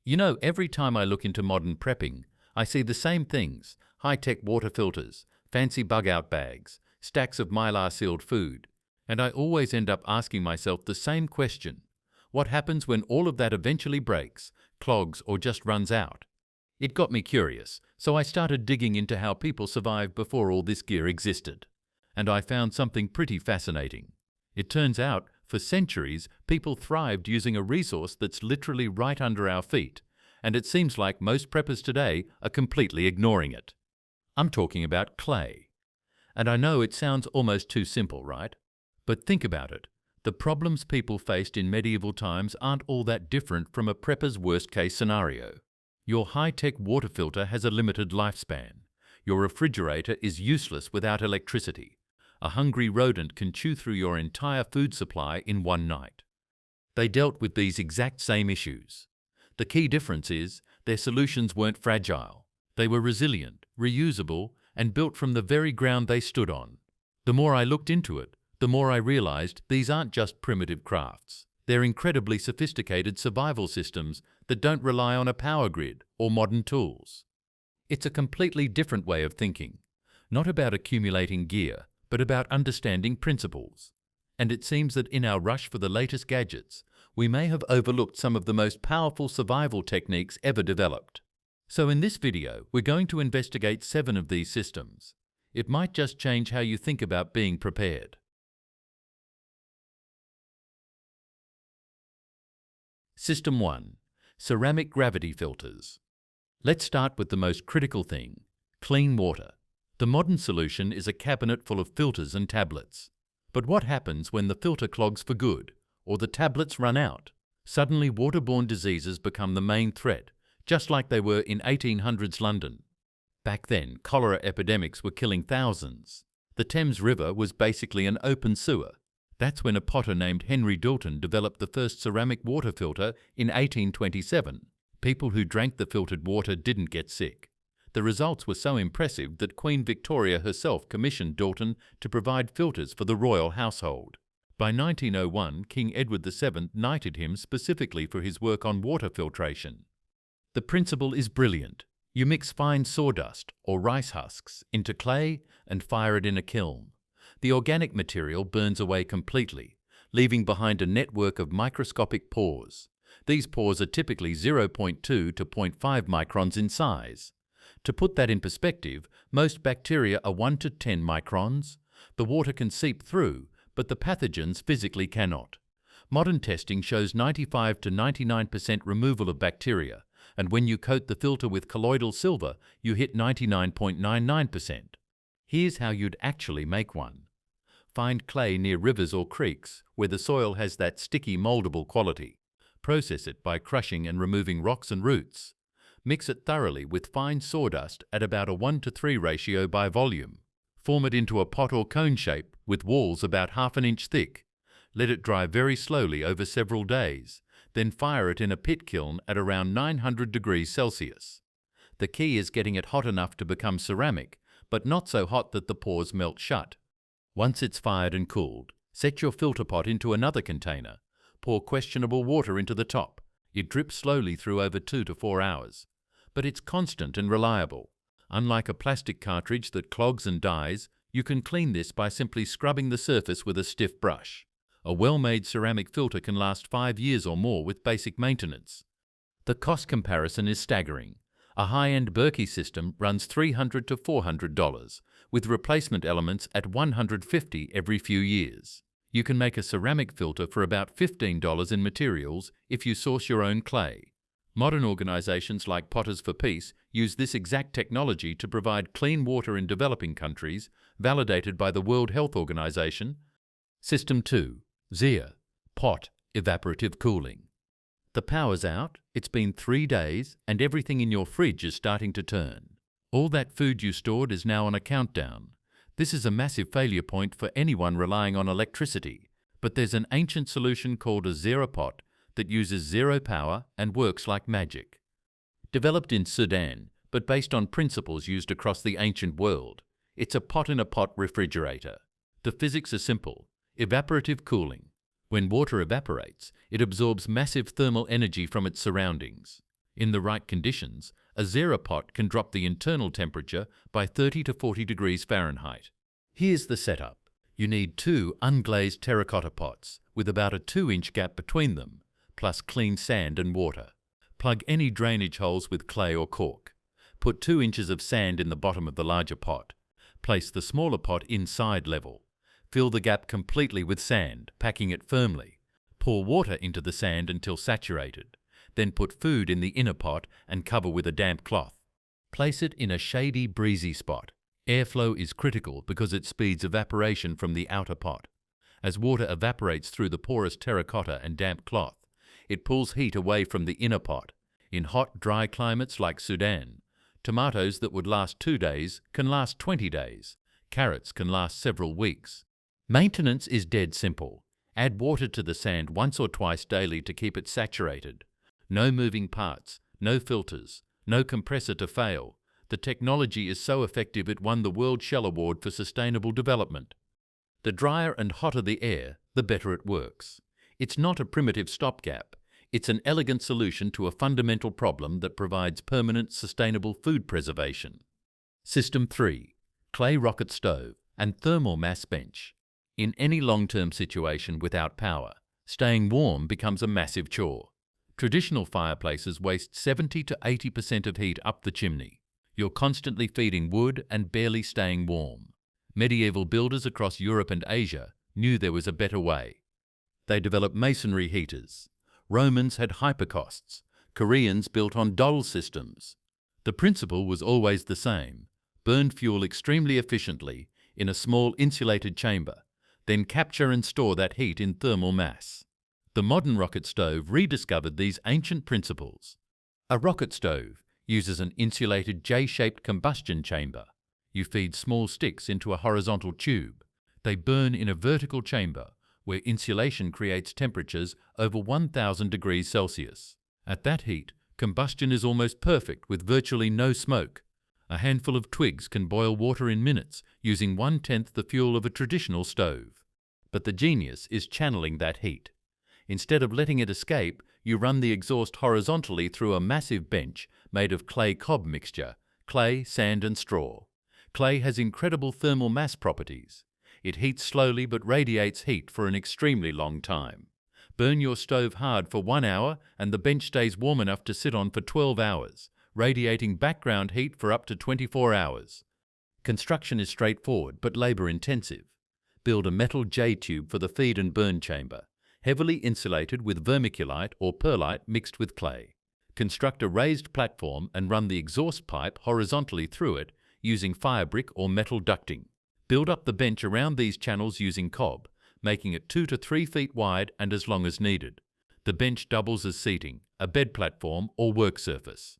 You know, every time I look into modern prepping, I see the same things: high-tech water filters, fancy bug-out bags, stacks of Mylar-sealed food. And I always end up asking myself the same question: what happens when all of that eventually breaks, clogs, or just runs out? It got me curious, so I started digging into how people survived before all this gear existed. And I found something pretty fascinating. It turns out, for centuries, people thrived using a resource that's literally right under our feet, and it seems like most preppers today are completely ignoring it. I'm talking about clay. And I know it sounds almost too simple, right? But think about it. The problems people faced in medieval times aren't all that different from a prepper's worst-case scenario. Your high-tech water filter has a limited lifespan. Your refrigerator is useless without electricity. A hungry rodent can chew through your entire food supply in one night. They dealt with these exact same issues. The key difference is their solutions weren't fragile. They were resilient, reusable, and built from the very ground they stood on. The more I looked into it, the more I realized these aren't just primitive crafts. They're incredibly sophisticated survival systems that don't rely on a power grid or modern tools. It's a completely different way of thinking, not about accumulating gear, but about understanding principles. And it seems that in our rush for the latest gadgets, we may have overlooked some of the most powerful survival techniques ever developed. So in this video, we're going to investigate 7 of these systems. It might just change how you think about being prepared. System 1. Ceramic gravity filters. Let's start with the most critical thing: clean water. The modern solution is a cabinet full of filters and tablets. But what happens when the filter clogs for good, or the tablets run out? Suddenly, waterborne diseases become the main threat, just like they were in 1800s London. Back then, cholera epidemics were killing thousands. The Thames River was basically an open sewer. That's when a potter named Henry Dalton developed the first ceramic water filter in 1827. People who drank the filtered water didn't get sick. The results were so impressive that Queen Victoria herself commissioned Dalton to provide filters for the royal household. By 1901, King Edward VII knighted him specifically for his work on water filtration. The principle is brilliant. You mix fine sawdust or rice husks into clay and fire it in a kiln. The organic material burns away completely, leaving behind a network of microscopic pores. These pores are typically 0.2 to 0.5 microns in size. To put that in perspective, most bacteria are 1 to 10 microns. The water can seep through, but the pathogens physically cannot. Modern testing shows 95 to 99% removal of bacteria, and when you coat the filter with colloidal silver, you hit 99.99%. Here's how you'd actually make one. Find clay near rivers or creeks where the soil has that sticky, moldable quality. Process it by crushing and removing rocks and roots. Mix it thoroughly with fine sawdust at about a 1:3 ratio by volume. Form it into a pot or cone shape with walls about ½ an inch thick. Let it dry very slowly over several days. Then fire it in a pit kiln at around 900 degrees Celsius. The key is getting it hot enough to become ceramic, but not so hot that the pores melt shut. Once it's fired and cooled, set your filter pot into another container. Pour questionable water into the top. It drips slowly through over 2 to 4 hours. But it's constant and reliable. Unlike a plastic cartridge that clogs and dies, you can clean this by simply scrubbing the surface with a stiff brush. A well-made ceramic filter can last 5 years or more with basic maintenance. The cost comparison is staggering. A high-end Berkey system runs $300 to $400, with replacement elements at $150 every few years. You can make a ceramic filter for about $15 in materials if you source your own clay. Modern organizations like Potters for Peace use this exact technology to provide clean water in developing countries, validated by the World Health Organization. System 2. Zeer. Pot Evaporative Cooling. The power's out, it's been 3 days, and everything in your fridge is starting to turn. All that food you stored is now on a countdown. This is a massive failure point for anyone relying on electricity, but there's an ancient solution called a Zeer pot that uses zero power and works like magic. Developed in Sudan, but based on principles used across the ancient world, it's a pot-in-a-pot refrigerator. The physics are simple: evaporative cooling. When water evaporates, it absorbs massive thermal energy from its surroundings. In the right conditions, a Zeer pot can drop the internal temperature by 30 to 40 degrees Fahrenheit. Here's the setup. You need 2 unglazed terracotta pots with about a 2-inch gap between them, plus clean sand and water. Plug any drainage holes with clay or cork. Put 2 inches of sand in the bottom of the larger pot. Place the smaller pot inside level. Fill the gap completely with sand, packing it firmly. Pour water into the sand until saturated. Then put food in the inner pot and cover with a damp cloth. Place it in a shady, breezy spot. Airflow is critical because it speeds evaporation from the outer pot. As water evaporates through the porous terracotta and damp cloth, it pulls heat away from the inner pot. In hot, dry climates like Sudan, tomatoes that would last 2 days can last 20 days. Carrots can last several weeks. Maintenance is dead simple. Add water to the sand once or twice daily to keep it saturated. No moving parts, no filters, no compressor to fail. The technology is so effective it won the World Shell Award for Sustainable Development. The drier and hotter the air, the better it works. It's not a primitive stopgap. It's an elegant solution to a fundamental problem that provides permanent, sustainable food preservation. System 3. Clay rocket stove and thermal mass bench. In any long-term situation without power, staying warm becomes a massive chore. Traditional fireplaces waste 70 to 80% of heat up the chimney. You're constantly feeding wood and barely staying warm. Medieval builders across Europe and Asia knew there was a better way. They developed masonry heaters. Romans had hypercosts. Koreans built on doll systems. The principle was always the same. Burn fuel extremely efficiently in a small insulated chamber, then capture and store that heat in thermal mass. The modern rocket stove rediscovered these ancient principles. A rocket stove uses an insulated J-shaped combustion chamber. You feed small sticks into a horizontal tube. They burn in a vertical chamber where insulation creates temperatures over 1000 degrees Celsius. At that heat, combustion is almost perfect with virtually no smoke. A handful of twigs can boil water in minutes using 1/10 the fuel of a traditional stove. But the genius is channeling that heat. Instead of letting it escape, you run the exhaust horizontally through a massive bench made of clay cob mixture, clay, sand and straw. Clay has incredible thermal mass properties. It heats slowly but radiates heat for an extremely long time. Burn your stove hard for 1 hour and the bench stays warm enough to sit on for 12 hours, radiating background heat for up to 24 hours. Construction is straightforward but labor-intensive. Build a metal J-tube for the feed and burn chamber, heavily insulated with vermiculite or perlite mixed with clay. Construct a raised platform and run the exhaust pipe horizontally through it using fire brick or metal ducting. Build up the bench around these channels using cob, making it 2 to 3 feet wide and as long as needed. The bench doubles as seating, a bed platform or work surface.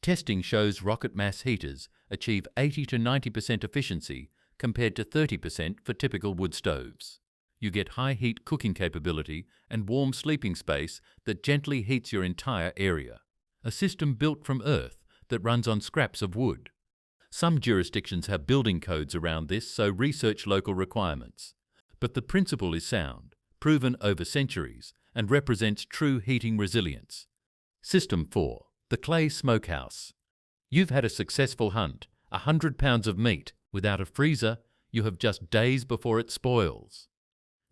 Testing shows rocket mass heaters achieve 80 to 90% efficiency compared to 30% for typical wood stoves. You get high heat cooking capability and warm sleeping space that gently heats your entire area. A system built from earth that runs on scraps of wood. Some jurisdictions have building codes around this, so research local requirements. But the principle is sound, proven over centuries, and represents true heating resilience. System 4. The clay smokehouse. You've had a successful hunt, 100 pounds of meat. Without a freezer, you have just days before it spoils.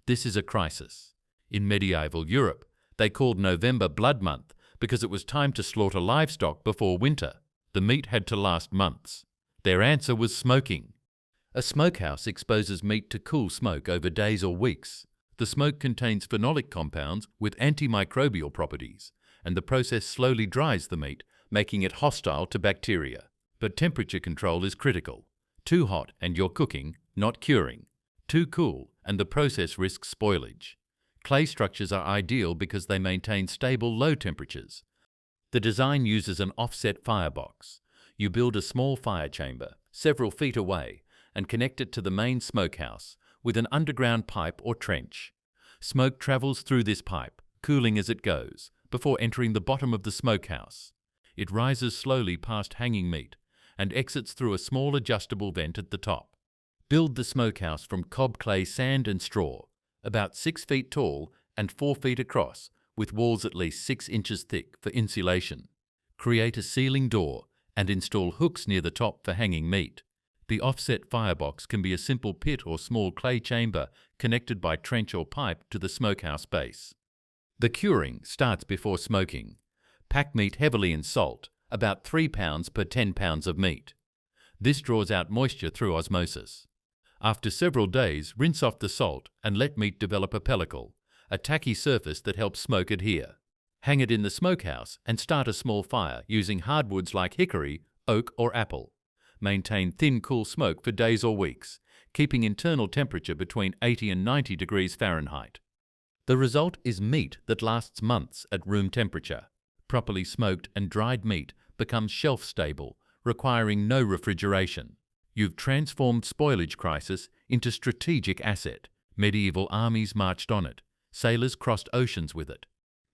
This is a crisis. In medieval Europe, they called November Blood Month because it was time to slaughter livestock before winter. The meat had to last months. Their answer was smoking. A smokehouse exposes meat to cool smoke over days or weeks. The smoke contains phenolic compounds with antimicrobial properties, and the process slowly dries the meat, making it hostile to bacteria. But temperature control is critical. Too hot and you're cooking, not curing. Too cool and the process risks spoilage. Clay structures are ideal because they maintain stable low temperatures. The design uses an offset firebox. You build a small fire chamber, several feet away, and connect it to the main smokehouse with an underground pipe or trench. Smoke travels through this pipe, cooling as it goes, before entering the bottom of the smokehouse. It rises slowly past hanging meat and exits through a small adjustable vent at the top. Build the smokehouse from cob clay, sand and straw, about 6 feet tall and 4 feet across, with walls at least 6 inches thick for insulation. Create a ceiling door and install hooks near the top for hanging meat. The offset firebox can be a simple pit or small clay chamber connected by trench or pipe to the smokehouse base. The curing starts before smoking. Pack meat heavily in salt, about 3 pounds per 10 pounds of meat. This draws out moisture through osmosis. After several days, rinse off the salt and let meat develop a pellicle, a tacky surface that helps smoke adhere. Hang it in the smokehouse and start a small fire using hardwoods like hickory, oak or apple. Maintain thin, cool smoke for days or weeks, keeping internal temperature between 80 and 90 degrees Fahrenheit. The result is meat that lasts months at room temperature. Properly smoked and dried meat becomes shelf-stable, requiring no refrigeration. You've transformed spoilage crisis into strategic asset. Medieval armies marched on it. Sailors crossed oceans with it.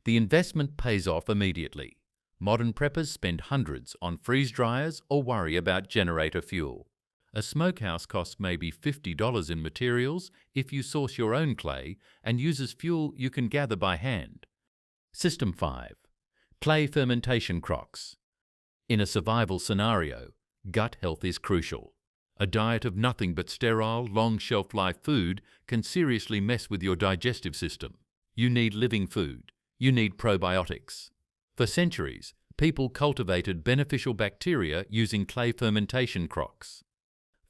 The investment pays off immediately. Modern preppers spend hundreds on freeze dryers or worry about generator fuel. A smokehouse costs maybe $50 in materials if you source your own clay and uses fuel you can gather by hand. System 5. Clay fermentation crocks. In a survival scenario, gut health is crucial. A diet of nothing but sterile, long shelf-life food can seriously mess with your digestive system. You need living food. You need probiotics. For centuries, people cultivated beneficial bacteria using clay fermentation crocks.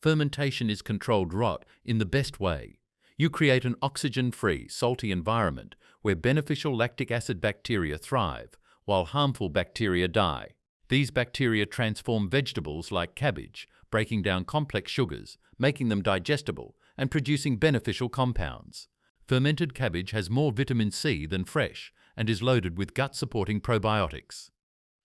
Fermentation is controlled rot in the best way. You create an oxygen-free, salty environment where beneficial lactic acid bacteria thrive, while harmful bacteria die. These bacteria transform vegetables like cabbage, breaking down complex sugars, making them digestible, and producing beneficial compounds. Fermented cabbage has more vitamin C than fresh and is loaded with gut-supporting probiotics.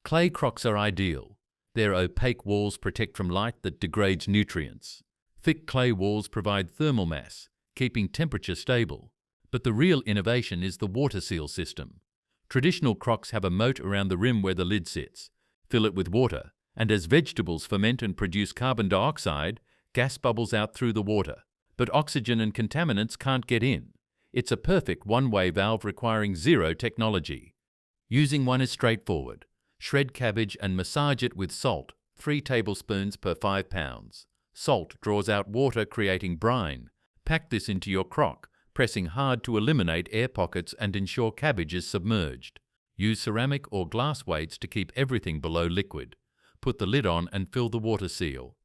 Clay crocks are ideal. Their opaque walls protect from light that degrades nutrients. Thick clay walls provide thermal mass, keeping temperature stable. But the real innovation is the water seal system. Traditional crocks have a moat around the rim where the lid sits. Fill it with water, and as vegetables ferment and produce carbon dioxide, gas bubbles out through the water. But oxygen and contaminants can't get in. It's a perfect one-way valve requiring zero technology. Using one is straightforward. Shred cabbage and massage it with salt, 3 tablespoons per 5 pounds. Salt draws out water, creating brine. Pack this into your crock, pressing hard to eliminate air pockets and ensure cabbage is submerged. Use ceramic or glass weights to keep everything below liquid. Put the lid on and fill the water seal.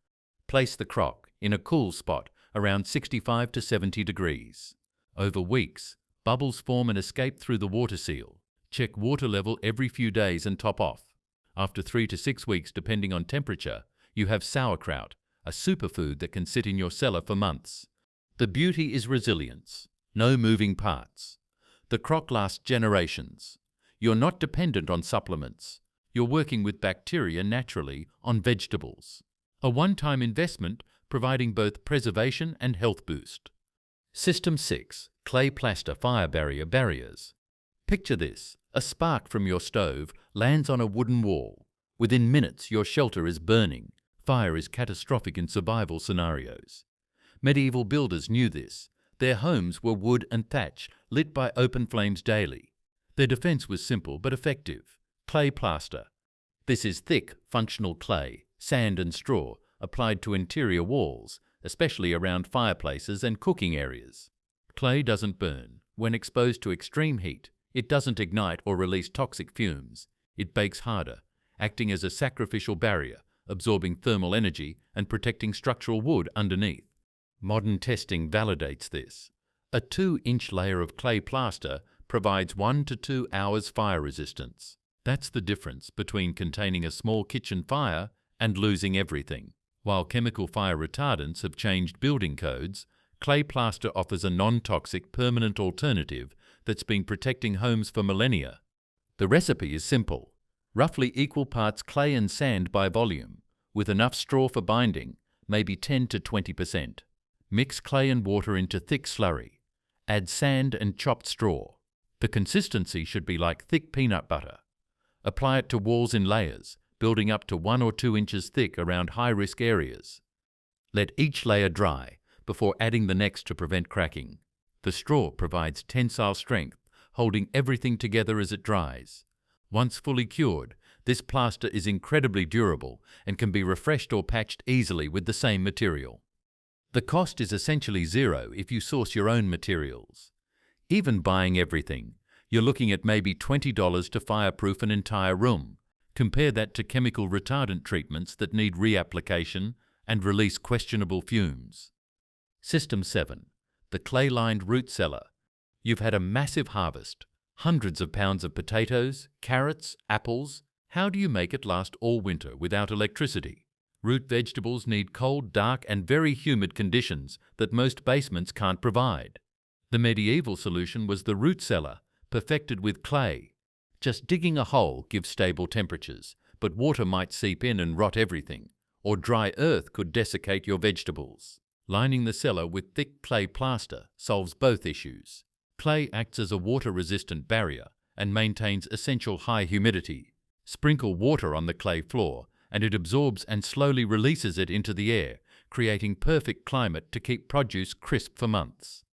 Place the crock in a cool spot around 65 to 70 degrees. Over weeks, bubbles form and escape through the water seal. Check water level every few days and top off. After 3 to 6 weeks, depending on temperature, you have sauerkraut, a superfood that can sit in your cellar for months. The beauty is resilience. No moving parts. The crock lasts generations. You're not dependent on supplements. You're working with bacteria naturally on vegetables. A one-time investment providing both preservation and health boost. System 6. Clay plaster fire barrier barriers. Picture this. A spark from your stove lands on a wooden wall. Within minutes, your shelter is burning. Fire is catastrophic in survival scenarios. Medieval builders knew this. Their homes were wood and thatch, lit by open flames daily. Their defense was simple but effective. Clay plaster. This is thick, functional clay, sand and straw applied to interior walls, especially around fireplaces and cooking areas. Clay doesn't burn. When exposed to extreme heat, it doesn't ignite or release toxic fumes. It bakes harder, acting as a sacrificial barrier, absorbing thermal energy and protecting structural wood underneath. Modern testing validates this. A 2-inch layer of clay plaster provides 1 to 2 hours fire resistance. That's the difference between containing a small kitchen fire and losing everything. While chemical fire retardants have changed building codes, clay plaster offers a non-toxic permanent alternative that's been protecting homes for millennia. The recipe is simple. Roughly equal parts clay and sand by volume, with enough straw for binding, maybe 10 to 20%. Mix clay and water into thick slurry. Add sand and chopped straw. The consistency should be like thick peanut butter. Apply it to walls in layers, building up to 1 or 2 inches thick around high-risk areas. Let each layer dry before adding the next to prevent cracking. The straw provides tensile strength, holding everything together as it dries. Once fully cured, This plaster is incredibly durable and can be refreshed or patched easily with the same material. The cost is essentially zero if you source your own materials. Even buying everything, you're looking at maybe $20 to fireproof an entire room. Compare that to chemical retardant treatments that need reapplication and release questionable fumes. System 7. The clay-lined root cellar. You've had a massive harvest, hundreds of pounds of potatoes, carrots, apples. How do you make it last all winter without electricity? Root vegetables need cold, dark, and very humid conditions that most basements can't provide. The medieval solution was the root cellar, perfected with clay. Just digging a hole gives stable temperatures, but water might seep in and rot everything, or dry earth could desiccate your vegetables. Lining the cellar with thick clay plaster solves both issues. Clay acts as a water-resistant barrier and maintains essential high humidity. Sprinkle water on the clay floor and it absorbs and slowly releases it into the air, creating perfect climate to keep produce crisp for months.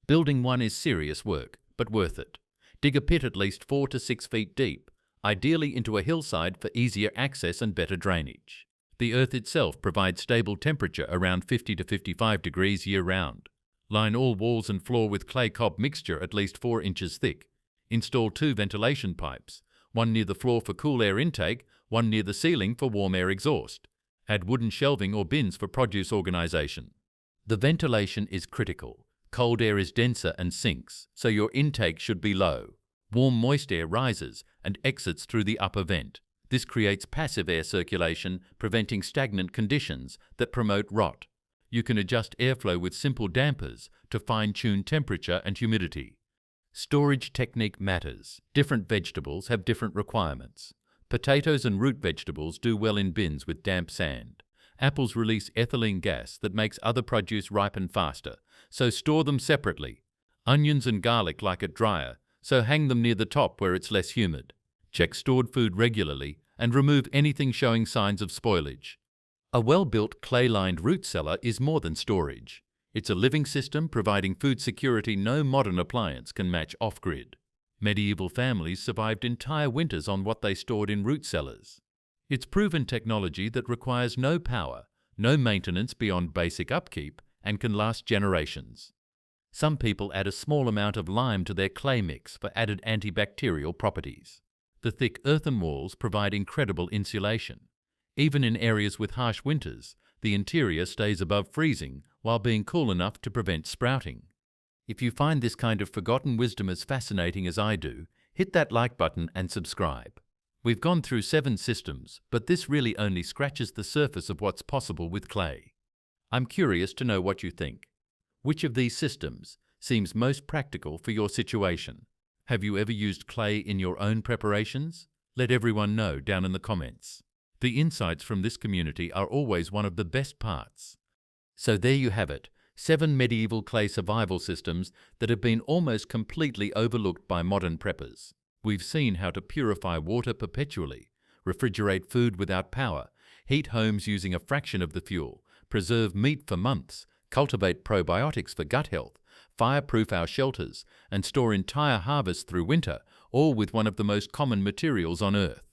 Building one is serious work, but worth it. Dig a pit at least 4 to 6 feet deep, ideally into a hillside for easier access and better drainage. The earth itself provides stable temperature around 50 to 55 degrees year-round. Line all walls and floor with clay cob mixture at least 4 inches thick. Install 2 ventilation pipes, one near the floor for cool air intake, one near the ceiling for warm air exhaust. Add wooden shelving or bins for produce organization. The ventilation is critical. Cold air is denser and sinks, so your intake should be low. Warm moist air rises and exits through the upper vent. This creates passive air circulation, preventing stagnant conditions that promote rot. You can adjust airflow with simple dampers to fine-tune temperature and humidity. Storage technique matters. Different vegetables have different requirements. Potatoes and root vegetables do well in bins with damp sand. Apples release ethylene gas that makes other produce ripen faster, so store them separately. Onions and garlic like it drier, so hang them near the top where it's less humid. Check stored food regularly and remove anything showing signs of spoilage. A well-built clay-lined root cellar is more than storage. It's a living system providing food security no modern appliance can match off-grid. Medieval families survived entire winters on what they stored in root cellars. It's proven technology that requires no power, no maintenance beyond basic upkeep, and can last generations. Some people add a small amount of lime to their clay mix for added antibacterial properties. The thick earthen walls provide incredible insulation. Even in areas with harsh winters, the interior stays above freezing while being cool enough to prevent sprouting. If you find this kind of forgotten wisdom as fascinating as I do, hit that like button and subscribe. We've gone through 7 systems, but this really only scratches the surface of what's possible with clay. I'm curious to know what you think. Which of these systems seems most practical for your situation? Have you ever used clay in your own preparations? Let everyone know down in the comments. The insights from this community are always one of the best parts. So there you have it, 7 medieval clay survival systems that have been almost completely overlooked by modern preppers. We've seen how to purify water perpetually, refrigerate food without power, heat homes using a fraction of the fuel, preserve meat for months, cultivate probiotics for gut health, fireproof our shelters, and store entire harvests through winter, all with one of the most common materials on Earth.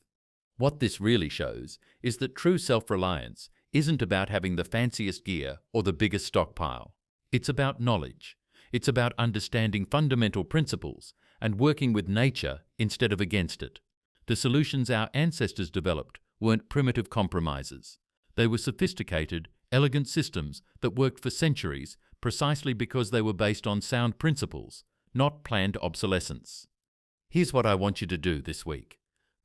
What this really shows is that true self-reliance isn't about having the fanciest gear or the biggest stockpile. It's about knowledge. It's about understanding fundamental principles and working with nature instead of against it. The solutions our ancestors developed weren't primitive compromises. They were sophisticated, elegant systems that worked for centuries precisely because they were based on sound principles, not planned obsolescence. Here's what I want you to do this week.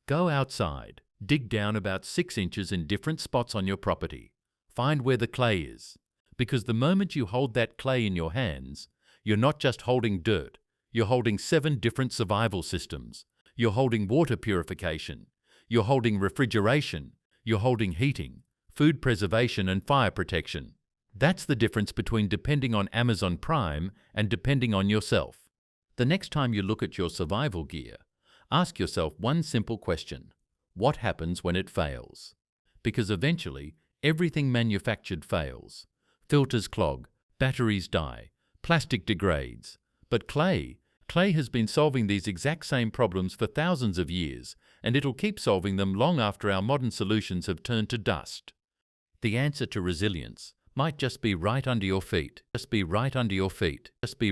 Go outside, dig down about 6 inches in different spots on your property. Find where the clay is. Because the moment you hold that clay in your hands, you're not just holding dirt, you're holding 7 different survival systems. You're holding water purification. You're holding refrigeration. You're holding heating, food preservation and fire protection. That's the difference between depending on Amazon Prime and depending on yourself. The next time you look at your survival gear, ask yourself one simple question. What happens when it fails? Because eventually, everything manufactured fails. Filters clog, batteries die, plastic degrades. But clay has been solving these exact same problems for thousands of years, and it'll keep solving them long after our modern solutions have turned to dust. The answer to resilience might just be right under your feet. Just be right under your feet. Just be